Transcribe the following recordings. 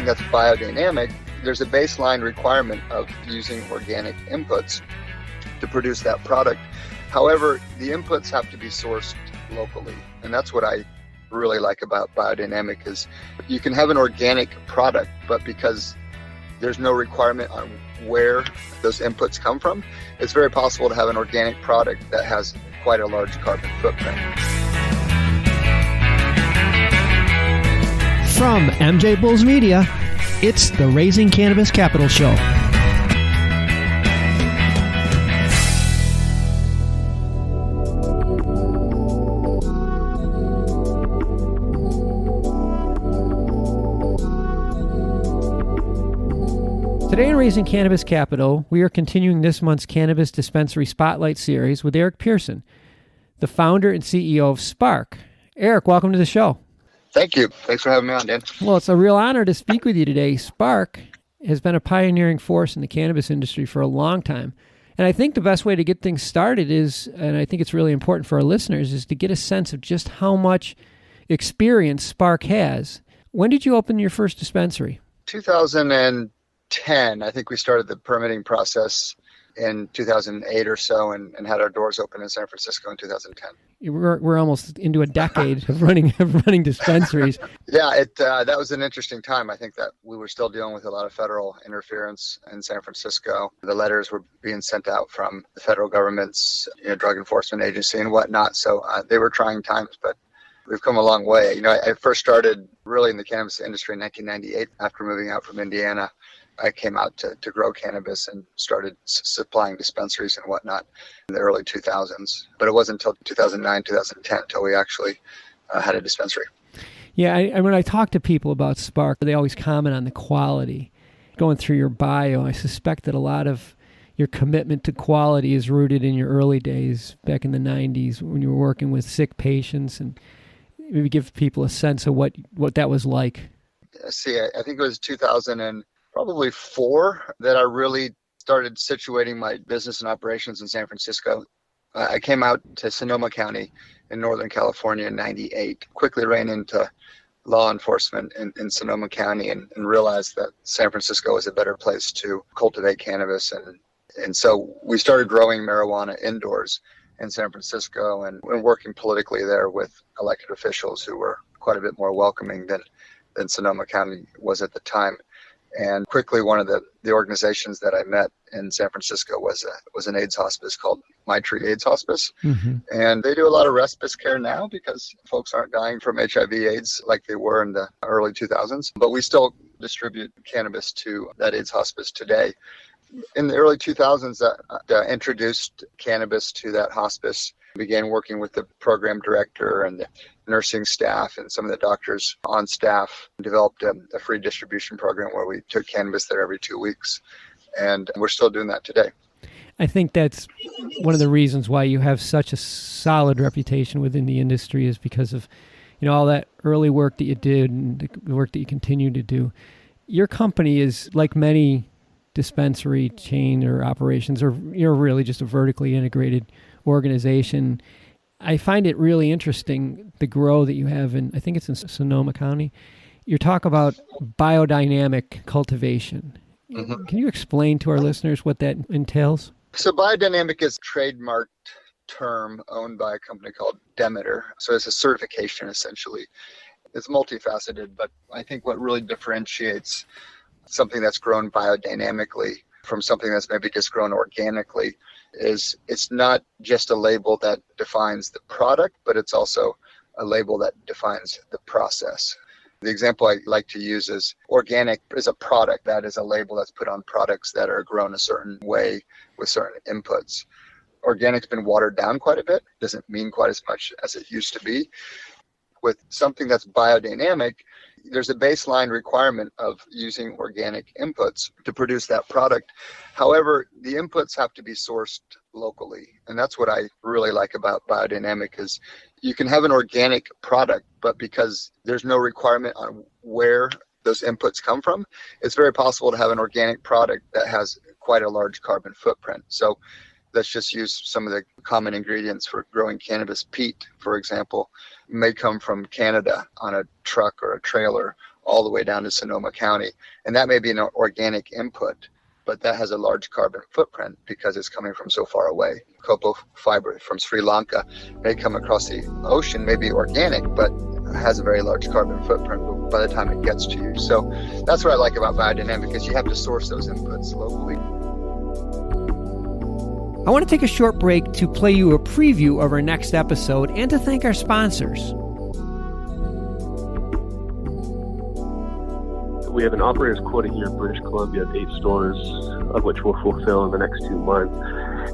that's biodynamic, there's a baseline requirement of using organic inputs to produce that product. However, the inputs have to be sourced locally. And that's what I really like about biodynamic is you can have an organic product, but because there's no requirement on where those inputs come from, it's very possible to have an organic product that has quite a large carbon footprint. From MJBulls Media, it's the Raising Cannabis Capital Show. Today in Raising Cannabis Capital, we are continuing this month's Cannabis Dispensary-Spotlight series with Erich Pearson, the founder and CEO of Sparc. Erich, welcome to the show. Thank you. Thanks for having me on, Dan. Well, it's a real honor to speak with you today. Sparc has been a pioneering force in the cannabis industry for a long time. And I think the best way to get things started is, and I think it's really important for our listeners, is to get a sense of just how much experience Sparc has. When did you open your first dispensary? 2010. I think we started the permitting process in 2008 or so and had our doors open in San Francisco in 2010. We're almost into a decade of running dispensaries. Yeah, that was an interesting time. I think that we were still dealing with a lot of federal interference in San Francisco. The letters were being sent out from the federal government's drug enforcement agency and whatnot. So they were trying times, but we've come a long way. I first started really in the cannabis industry in 1998 after moving out from Indiana. I came out to grow cannabis and started supplying dispensaries and whatnot in the early 2000s. But it wasn't until 2009, 2010 until we actually had a dispensary. Yeah, when I talk to people about Sparc, they always comment on the quality. Going through your bio, I suspect that a lot of your commitment to quality is rooted in your early days back in the 90s when you were working with sick patients, and maybe give people a sense of what that was like. See, I think it was 2004 that I really started situating my business and operations in San Francisco. I came out to Sonoma County in Northern California in 98, quickly ran into law enforcement in Sonoma County and realized that San Francisco was a better place to cultivate cannabis. And so we started growing marijuana indoors in San Francisco and working politically there with elected officials who were quite a bit more welcoming than Sonoma County was at the time. And quickly, one of the organizations that I met in San Francisco was an AIDS hospice called My Tree AIDS Hospice. Mm-hmm. And they do a lot of respite care now because folks aren't dying from HIV-Aids like they were in the early 2000s. But we still distribute cannabis to that AIDS hospice today. In the early 2000s, I introduced cannabis to that hospice. Began working with the program director and the nursing staff and some of the doctors on staff, developed a free distribution program where we took cannabis there every 2 weeks. And we're still doing that today. I think that's one of the reasons why you have such a solid reputation within the industry is because of, all that early work that you did and the work that you continue to do. Your company is like many dispensary chain or operations, or you're really just a vertically integrated organization. I find it really interesting, the grow that you have in, I think it's in Sonoma County. You talk about biodynamic cultivation. Mm-hmm. Can you explain to our listeners what that entails? So biodynamic is a trademarked term owned by a company called Demeter. So it's a certification, essentially. It's multifaceted, but I think what really differentiates something that's grown biodynamically from something that's maybe just grown organically is it's not just a label that defines the product, but it's also a label that defines the process. The example I like to use is organic is a product. That is a label that's put on products that are grown a certain way with certain inputs. Organic's been watered down quite a bit. Doesn't mean quite as much as it used to be. With something that's biodynamic, there's a baseline requirement of using organic inputs to produce that product. However, the inputs have to be sourced locally. And that's what I really like about biodynamic is you can have an organic product, but because there's no requirement on where those inputs come from, it's very possible to have an organic product that has quite a large carbon footprint. So let's just use some of the common ingredients for growing cannabis. Peat, for example, may come from Canada on a truck or a trailer all the way down to Sonoma County. And that may be an organic input, but that has a large carbon footprint because it's coming from so far away. Cocoa fiber from Sri Lanka may come across the ocean, may be organic, but has a very large carbon footprint by the time it gets to you. So that's what I like about biodynamic, because you have to source those inputs locally. I want to take a short break to play you a preview of our next episode and to thank our sponsors. We have an operator's quota here in British Columbia of 8 stores, of which we'll fulfill in the next 2 months.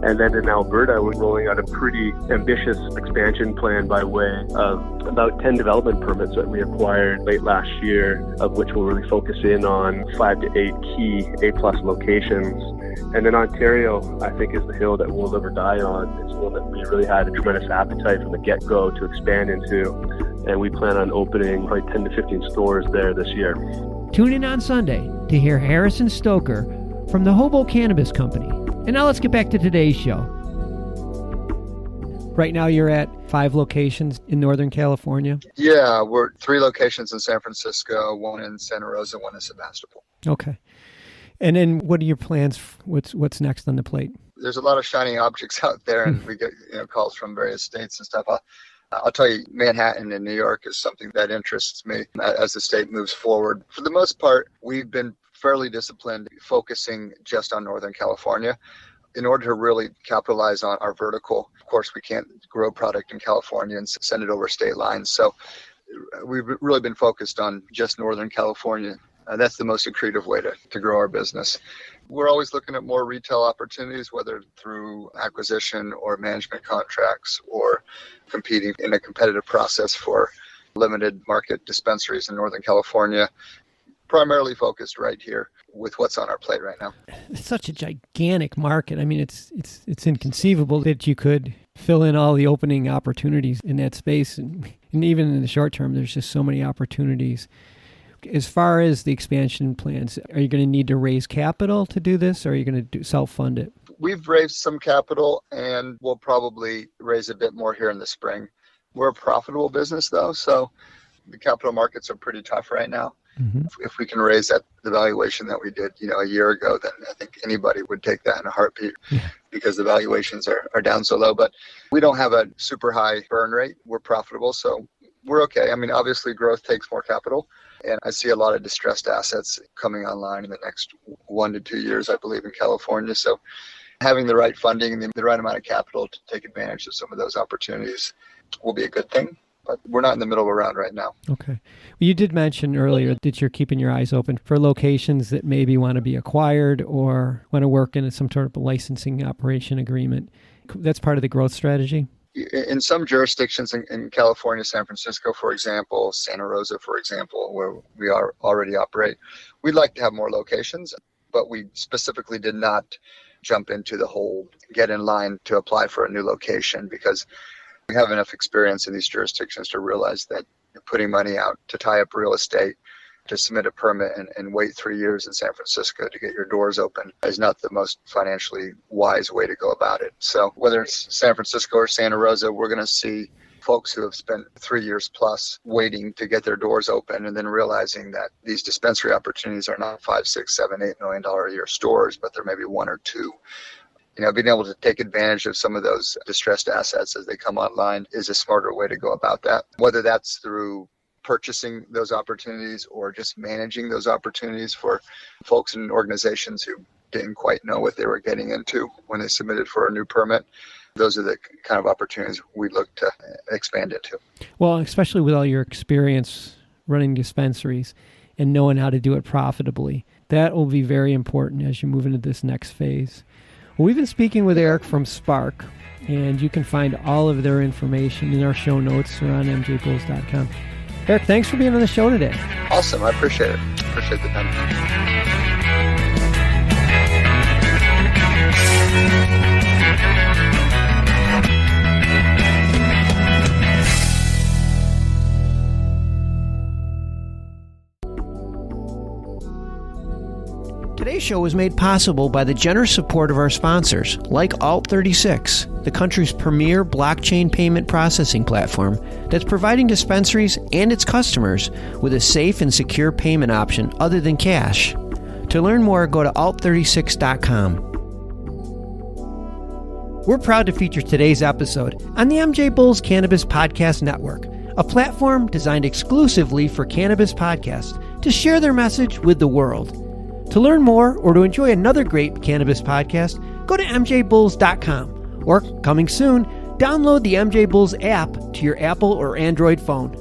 And then in Alberta, we're rolling out a pretty ambitious expansion plan by way of about 10 development permits that we acquired late last year, of which we'll really focus in on 5 to 8 key A-plus locations. And then Ontario, I think, is the hill that we'll never die on. It's one that we really had a tremendous appetite from the get-go to expand into. And we plan on opening probably 10 to 15 stores there this year. Tune in on Sunday to hear Harrison Stoker from the Hobo Cannabis Company. And now let's get back to today's show. Right now you're at 5 locations in Northern California? Yeah, we're 3 locations in San Francisco, 1 in Santa Rosa, 1 in Sebastopol. Okay. And then what are your plans? What's next on the plate? There's a lot of shiny objects out there, and we get calls from various states and stuff. I'll tell you, Manhattan in New York is something that interests me as the state moves forward. For the most part, we've been fairly disciplined, focusing just on Northern California. In order to really capitalize on our vertical, of course, we can't grow product in California and send it over state lines. So we've really been focused on just Northern California. That's the most accretive way to grow our business. We're always looking at more retail opportunities, whether through acquisition or management contracts or competing in a competitive process for limited market dispensaries in Northern California, primarily focused right here with what's on our plate right now. It's such a gigantic market. I mean, it's inconceivable that you could fill in all the opening opportunities in that space. And even in the short term, there's just so many opportunities. As far as the expansion plans, are you going to need to raise capital to do this, or are you going to self-fund it? We've raised some capital, and we'll probably raise a bit more here in the spring. We're a profitable business, though, so the capital markets are pretty tough right now. Mm-hmm. If we can raise at the valuation that we did, a year ago, then I think anybody would take that in a heartbeat because the valuations are down so low. But we don't have a super high burn rate. We're profitable, so we're okay. I mean, obviously, growth takes more capital. And I see a lot of distressed assets coming online in the next 1 to 2 years, I believe, in California. So having the right funding and the right amount of capital to take advantage of some of those opportunities will be a good thing. But we're not in the middle of a round right now. Okay. Well, you did mention earlier that you're keeping your eyes open for locations that maybe want to be acquired or want to work in some sort of a licensing operation agreement. That's part of the growth strategy? In some jurisdictions in California, San Francisco, for example, Santa Rosa, for example, where we already operate, we'd like to have more locations, but we specifically did not jump into the whole get in line to apply for a new location, because we have enough experience in these jurisdictions to realize that putting money out to tie up real estate, to submit a permit and wait 3 years in San Francisco to get your doors open is not the most financially wise way to go about it. So whether it's San Francisco or Santa Rosa, we're going to see folks who have spent 3 years plus waiting to get their doors open, and then realizing that these dispensary opportunities are not $5, $6, $7, $8 million a year stores, but they're maybe 1 or 2. Being able to take advantage of some of those distressed assets as they come online is a smarter way to go about that. Whether that's through purchasing those opportunities or just managing those opportunities for folks and organizations who didn't quite know what they were getting into when they submitted for a new permit. Those are the kind of opportunities we look to expand into. Well, especially with all your experience running dispensaries and knowing how to do it profitably, that will be very important as you move into this next phase. Well, we've been speaking with Erich from Sparc, and you can find all of their information in our show notes or on MJBulls.com. Erich, thanks for being on the show today. Awesome. I appreciate it. Appreciate the time. Today's show is made possible by the generous support of our sponsors, like Alt36, the country's premier blockchain payment processing platform that's providing dispensaries and its customers with a safe and secure payment option other than cash. To learn more, go to alt36.com. We're proud to feature today's episode on the MJBulls Cannabis Podcast Network, a platform designed exclusively for cannabis podcasts to share their message with the world. To learn more or to enjoy another great cannabis podcast, go to MJBulls.com or, coming soon, download the MJBulls app to your Apple or Android phone.